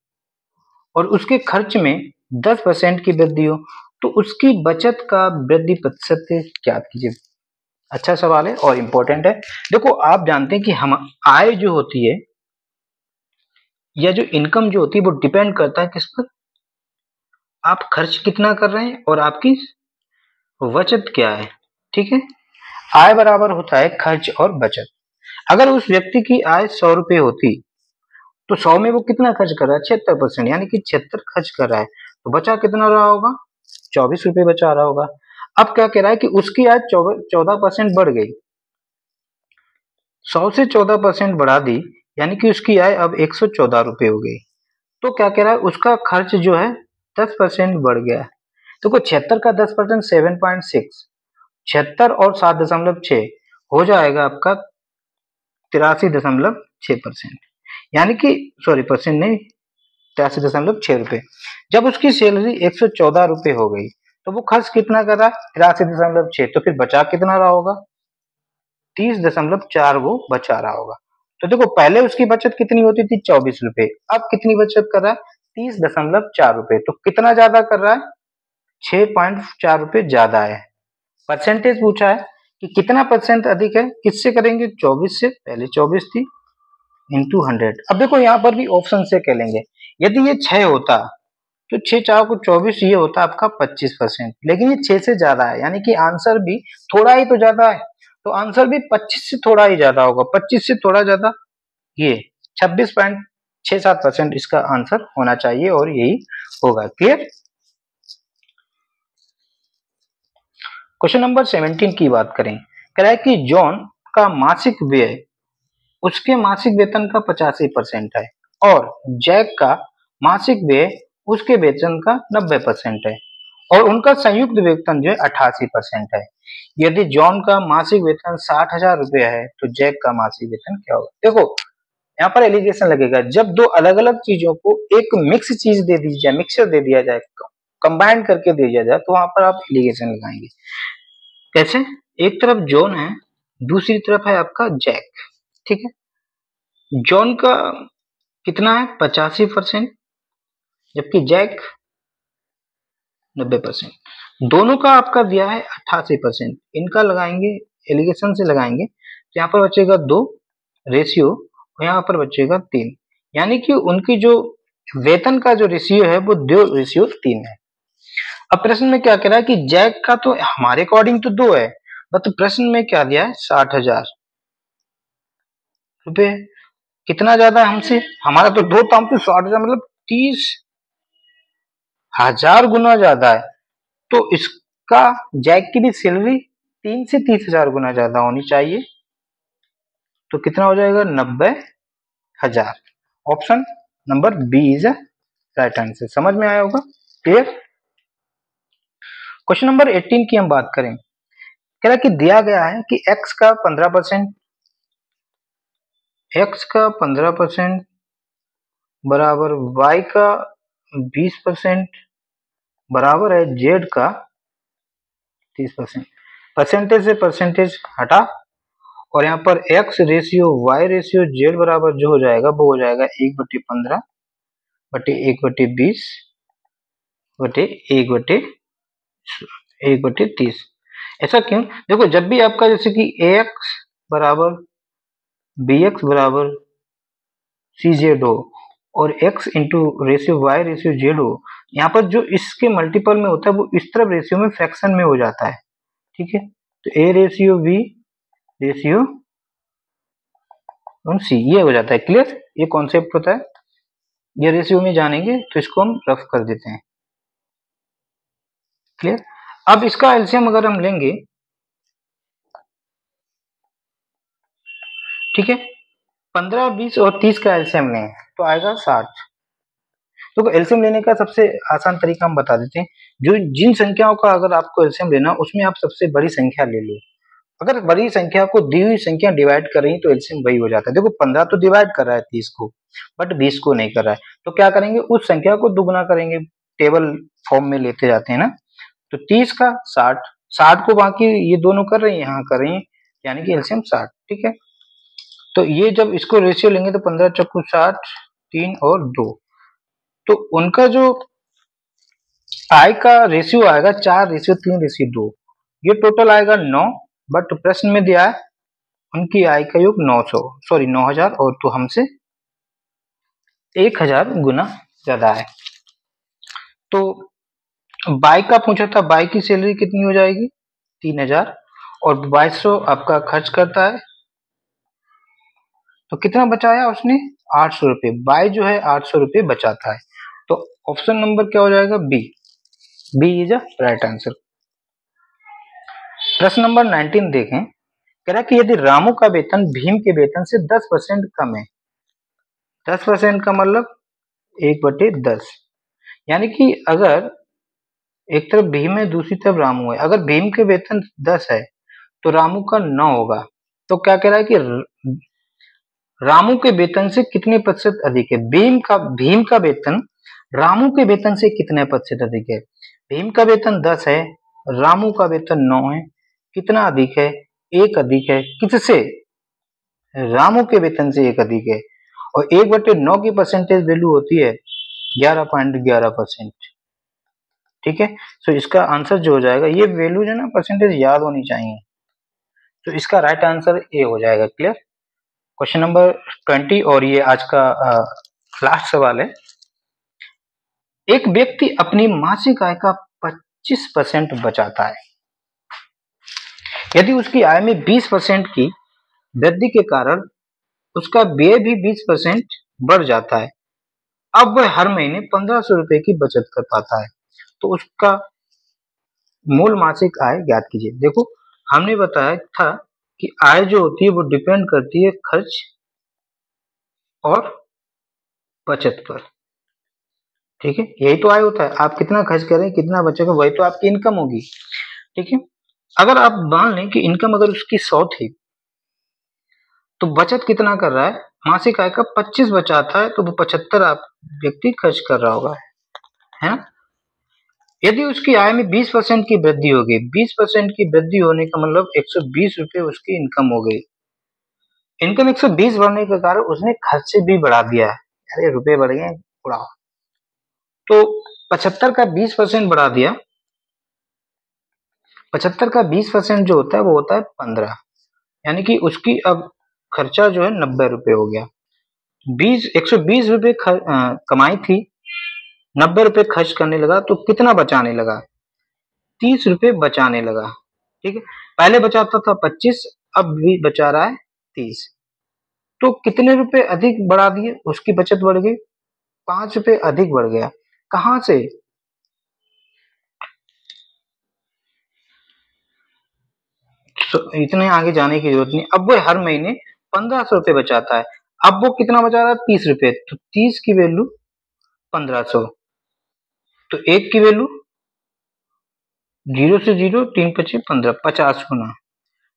और उसके खर्च में 10% की वृद्धि हो तो उसकी बचत का वृद्धि प्रतिशत ज्ञात कीजिए। अच्छा सवाल है और इंपॉर्टेंट है। देखो, आप जानते हैं कि हम आय जो होती है या जो इनकम जो होती है वो डिपेंड करता है किस पर? आप खर्च कितना कर रहे हैं और आपकी बचत क्या है। ठीक है, आय बराबर होता है खर्च और बचत। अगर उस व्यक्ति की आय 100 रुपए होती तो 100 में वो कितना खर्च कर रहा है? 76%, यानी कि 76 खर्च कर रहा है, तो बचा कितना रहा होगा? 24 रुपए बचा रहा होगा। अब क्या कह रहा है कि उसकी आय 14% बढ़ गई, 100 से 14% बढ़ा दी, यानी कि उसकी आय अब 114 रुपए हो गई। तो क्या कह रहा है, उसका खर्च जो है 10% बढ़ गया। तो 76 का 10% 7.6, 76 और 7.6 हो जाएगा आपका 83.6%, यानी कि सॉरी परसेंट नहीं, 83.6 रुपए। जब उसकी सैलरी 114 रुपए हो गई तो वो खर्च कितना कर रहा है? 83.6, तो फिर बचा कितना रहा होगा? 30.4 वो बचा रहा होगा। तो देखो, पहले उसकी बचत कितनी होती थी? 24 रुपए, अब कितनी बचत कर रहा है? 30.4 रुपए। तो कितना ज्यादा कर रहा है? 6.4 रुपए ज्यादा है। परसेंटेज पूछा है कि कितना परसेंट अधिक है, किससे करेंगे? 24 से, पहले 24 थी, इंटू 100। अब देखो यहाँ पर भी ऑप्शन से कर लेंगे। यदि ये 6 होता तो 6 4 को 24, ये होता आपका 25%, लेकिन ये 6 से ज्यादा है, यानी कि आंसर भी थोड़ा ही तो ज्यादा है, तो आंसर भी 25 से थोड़ा ही ज्यादा होगा। 25 से थोड़ा ज्यादा ये 26.67% इसका आंसर होना चाहिए और यही होगा। क्लियर। क्वेश्चन नंबर 17 की बात करें। कह रहा है कि जॉन का मासिक व्यय उसके मासिक वेतन का 85% है और जैक का मासिक व्यय उसके वेतन का 90% है और उनका संयुक्त वेतन जो है 88% है। यदि जॉन का मासिक वेतन 60,000 रुपया है तो जैक का मासिक वेतन क्या होगा? देखो, यहाँ पर एलिगेशन लगेगा जब दो अलग अलग चीजों को एक मिक्स चीज दे दी जाए, मिक्सर दे दिया जाए, कंबाइन करके दे दिया जाए, तो वहां पर आप एलिगेशन लगाएंगे। कैसे? एक तरफ जॉन है, दूसरी तरफ है आपका जैक। ठीक है, जॉन का कितना है? 85%, जबकि जैक 90%। दोनों का आपका दिया है 88%। इनका लगाएंगे, एलिगेशन से लगाएंगे, तो यहाँ पर बचेगा 2 रेशियो और यहाँ पर बचेगा 3, यानी कि उनकी जो वेतन का जो रेशियो है वो 2:3 है। अब प्रश्न में क्या कह रहा है कि जैक का तो हमारे अकॉर्डिंग तो 2 है, बट प्रश्न में क्या दिया है? 60,000 रुपए। कितना ज्यादा है हमसे? हमारा तो 2 था, हमसे 60,000 मतलब 30,000 गुना ज्यादा है। तो इसका जैक की भी सैलरी 3 से 30,000 गुना ज्यादा होनी चाहिए। तो कितना हो जाएगा? 90,000। Option number B is right answer. समझ में आया होगा। क्लियर। क्वेश्चन नंबर 18 की हम बात करें। कह रहा है कि दिया गया है कि x का 15% बराबर y का 20% बराबर है z का 30%। परसेंटेज से परसेंटेज हटा और यहाँ पर x ratio y ratio z बराबर जो हो जाएगा वो हो जाएगा 1/15 बटे 1/20 बटे 1/30। ऐसा क्यों? देखो जब भी आपका जैसे कि ax बराबर bx बराबर cz हो और x into ratio y ratio z हो, यहाँ पर जो इसके मल्टीपल में होता है वो इस तरफ रेशियो में फ्रैक्शन में हो जाता है, ठीक है। तो a ratio b ratio c ये हो जाता है। क्लियर? ये कॉन्सेप्ट होता है, ये रेशियो में जानेंगे तो इसको हम रफ कर देते हैं। क्लियर? अब इसका एलसीएम अगर हम लेंगे, ठीक है, 15, 20 और 30 का एलसीएम लें तो आएगा 60। तो एलसीएम लेने का सबसे आसान तरीका हम बता देते हैं। जो जिन संख्याओं का अगर आपको एलसीएम लेना उसमें आप सबसे बड़ी संख्या ले लो। अगर बड़ी संख्या को दी हुई संख्या डिवाइड कर रही तो एलसीएम वही हो जाता है। देखो 15 तो डिवाइड कर रहा है 30 को, बट 20 को नहीं कर रहा है, तो क्या करेंगे, उस संख्या को दुगुना करेंगे, टेबल फॉर्म में लेते जाते हैं ना। तो 30 का 60, 60 को बाकी ये दोनों कर रही है, यहाँ कर रही है, यानी कि एलसीएम 60। ठीक है, तो ये जब इसको रेशियो लेंगे तो 15 चक्कू 60, 3 और 2, तो उनका जो आय का रेशियो आएगा 4:3:2, ये टोटल आएगा 9, बट प्रश्न में दिया है उनकी आय का योग 9,000 और तो हमसे 1000 गुना ज्यादा है। तो बाई का पूछा था, बाई की सैलरी कितनी हो जाएगी 3000 और 2200 आपका खर्च करता है, तो कितना बचाया उसने 800 रुपये। बाई जो है 800 रुपये बचाता है, तो ऑप्शन नंबर क्या हो जाएगा B. B is a right answer. प्रश्न नंबर 19 देखें, कह रहा है कि यदि रामू का वेतन भीम के वेतन से 10% कम है, 10% का मतलब 1/10, यानी कि अगर एक तरफ भीम है दूसरी तरफ रामू है, अगर भीम के वेतन 10 है तो रामू का 9 होगा, तो क्या कह रहा है कि रामू के वेतन से कितने प्रतिशत अधिक है। भीम का वेतन रामू के वेतन से कितने प्रतिशत अधिक है। भीम का वेतन 10 है, रामू का वेतन 9 है, कितना अधिक है, 1 अधिक है। किससे? रामू के वेतन से 1 अधिक है, और 1/9 की परसेंटेज वैल्यू होती है 11.11%। ठीक है, तो इसका आंसर जो हो जाएगा, ये वैल्यू जो ना परसेंटेज याद होनी चाहिए, तो इसका राइट आंसर ए हो जाएगा। क्लियर? क्वेश्चन नंबर 20 और ये आज का लास्ट सवाल है। एक व्यक्ति अपनी मासिक आय का 25% बचाता है, यदि उसकी आय में 20% की वृद्धि के कारण उसका व्यय भी 20% बढ़ जाता है, अब वह हर महीने 1500 रुपए की बचत कर पाता है, तो उसका मूल मासिक आय ज्ञात कीजिए। देखो हमने बताया था कि आय जो होती है वो डिपेंड करती है खर्च और बचत पर। ठीक है, यही तो आय होता है, आप कितना खर्च करें कितना बचेगा वही तो आपकी इनकम होगी। ठीक है, अगर आप मान लें कि इनकम अगर उसकी 100 थी तो बचत कितना कर रहा है, मासिक आय का 25 बचाता है, तो वो 75 आप व्यक्ति खर्च कर रहा होगा, है ना। यदि उसकी आय में 20% की वृद्धि होगी, 20% की वृद्धि होने का मतलब 120 रुपए उसकी इनकम हो गई। इनकम 120 बढ़ने के कारण उसने खर्च भी बढ़ा दिया है, अरे रुपए बढ़ गए उड़ाओ, तो 75 का 20% बढ़ा दिया। 75 का 20% जो होता है वो होता है 15, यानी कि उसकी अब खर्चा जो है 90 रुपए हो गया। 120 रुपए कमाई थी, 90 रुपए खर्च करने लगा, तो कितना बचाने लगा, 30 रुपए बचाने लगा। ठीक है, पहले बचाता था 25, अब भी बचा रहा है 30, तो कितने रुपए अधिक बढ़ा दिए, उसकी बचत बढ़ गई, 5 रुपए अधिक बढ़ गया। कहां से? इतने आगे जाने की जरूरत नहीं। अब वो हर महीने 1500 रुपए बचाता है, अब वो कितना बचा रहा है 30 रुपए, तो 30 की वैल्यू 1500, तो 1 की वैल्यू 0 से 0, 3 × 5 = 15, 50 गुना।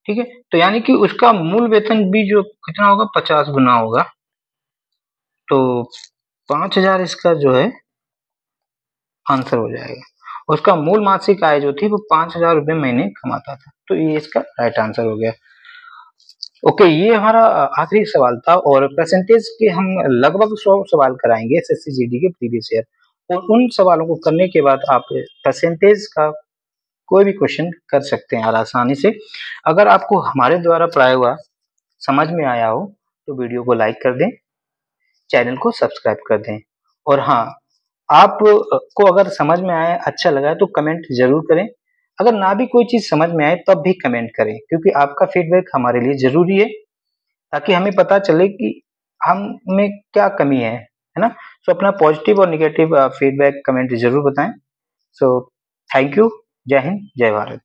ठीक है, तो यानी कि उसका मूल वेतन भी जो कितना होगा 50 गुना होगा, तो 5000 इसका जो है आंसर हो जाएगा। उसका मूल मासिक आय जो थी वो 5,000 रुपये महीने कमाता था। तो ये इसका राइट आंसर हो गया। ओके, ये हमारा आखिरी सवाल था और परसेंटेज के हम लगभग 100 सवाल कराएंगे एसएससी जीडी के प्रीवियस ईयर, और उन सवालों को करने के बाद आप परसेंटेज का कोई भी क्वेश्चन कर सकते हैं आसानी से। अगर आपको हमारे द्वारा पढ़ाया हुआ समझ में आया हो तो वीडियो को लाइक कर दें, चैनल को सब्सक्राइब कर दें, और हाँ, आप को अगर समझ में आया, अच्छा लगा है तो कमेंट जरूर करें। अगर ना भी कोई चीज समझ में आए तब भी कमेंट करें, क्योंकि आपका फीडबैक हमारे लिए जरूरी है, ताकि हमें पता चले कि हम में क्या कमी है ना। सो अपना पॉजिटिव और निगेटिव फीडबैक कमेंट जरूर बताएं। So thank you. जय हिंद, जय भारत।